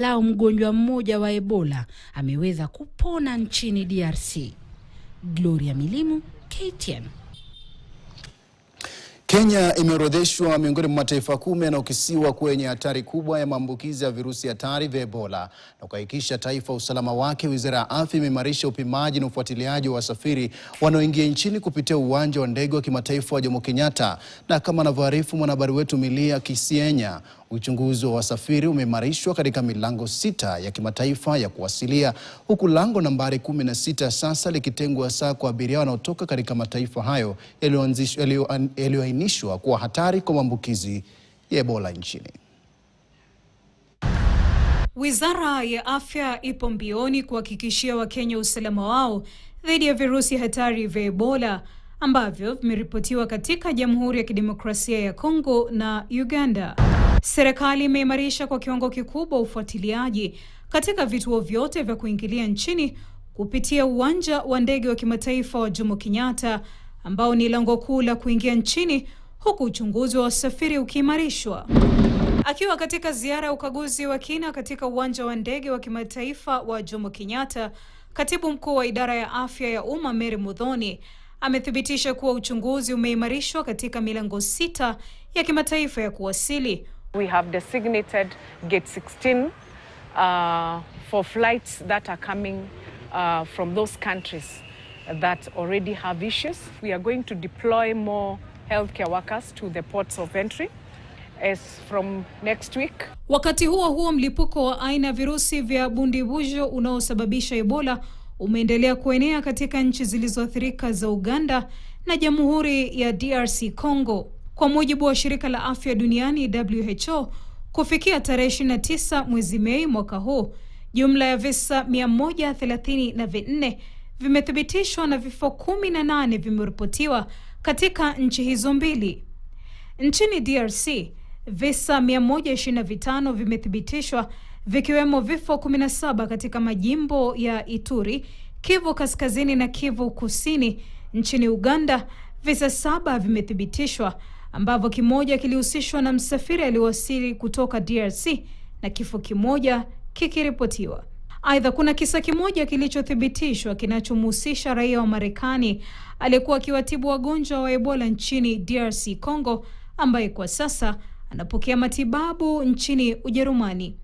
Lao mgonjwa mmoja wa Ebola ameweza kupona nchini DRC. Gloria Milimu, KTN. Kenya imeorodheshwa miongoni mwa mataifa 10 yanayokisiwa kwenye hatari kubwa ya maambukizi ya virusi hatari vya Ebola. Na kuhakikisha taifa usalama wake, Wizara ya Afya imeimarisha upimaji na ufuatiliaji wa wasafiri wanaoingia nchini kupitia uwanja wa ndege wa kimataifa wa Jomo Kenyatta. Na kama anavyoarifu mwanahabari wetu Milia Kisienya, uchunguzi wa wasafiri umeimarishwa katika milango 6 ya kimataifa ya kuwasilia, huku lango nambari 16 sasa likitengwa hasa kwa abiria wanaotoka katika mataifa hayo yaliyoainishwa kuwa hatari kwa maambukizi ya Ebola nchini. Wizara ya Afya ipo mbioni kuhakikishia Wakenya usalama wao dhidi ya virusi hatari vya Ebola ambavyo vimeripotiwa katika Jamhuri ya Kidemokrasia ya Kongo na Uganda. Serikali imeimarisha kwa kiwango kikubwa ufuatiliaji katika vituo vyote vya kuingilia nchini kupitia uwanja wa ndege wa kimataifa wa Jomo Kenyatta ambao ni lango kuu la kuingia nchini, huku uchunguzi wa wasafiri ukiimarishwa. Akiwa katika ziara ya ukaguzi wa kina katika uwanja wa ndege wa kimataifa wa Jomo Kenyatta, Katibu Mkuu wa Idara ya Afya ya Umma Mary Muthoni amethibitisha kuwa uchunguzi umeimarishwa katika milango 6 ya kimataifa ya kuwasili. We have designated gate 16 for flights that are coming from those countries that already have issues. We are going to deploy more healthcare workers to the ports of entry as from next week. Wakati huo mlipuko wa aina ya virusi vya bundibujo unaosababisha Ebola umeendelea kuenea katika nchi zilizoathirika za Uganda na Jamhuri ya DRC Congo. Kwa mujibu wa Shirika la Afya Duniani WHO, kufikia tarehe 29 mwezi Mei mwaka huu, jumla ya visa 134 vimethibitishwa na vifo 18 vimeripotiwa katika nchi hizo mbili. Nchini DRC, visa 125 vimethibitishwa, vikiwemo vifo 17 katika majimbo ya Ituri, Kivu Kaskazini na Kivu Kusini. Nchini Uganda, visa 7 vimethibitishwa, ambavyo kimoja kilihusishwa na msafiri aliyewasili kutoka DRC na kifo kimoja kikiripotiwa. Aidha, kuna kisa kimoja kilichothibitishwa kinachomhusisha raia wa Marekani aliyekuwa akiwatibu wagonjwa wa Ebola nchini DRC Congo, ambaye kwa sasa anapokea matibabu nchini Ujerumani.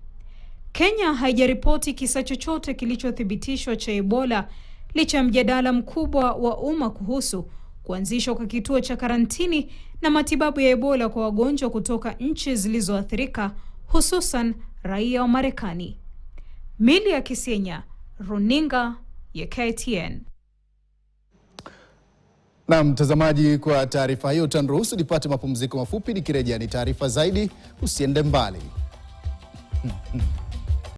Kenya haijaripoti kisa chochote kilichothibitishwa cha Ebola, licha ya mjadala mkubwa wa umma kuhusu kuanzishwa kwa kituo cha karantini na matibabu ya Ebola kwa wagonjwa kutoka nchi zilizoathirika, hususan raia wa Marekani. Milia Kisienya, Runinga ya KTN. Na mtazamaji, kwa taarifa hiyo tanruhusu nipate mapumziko mafupi, nikirejea ni taarifa zaidi. Usiende mbali.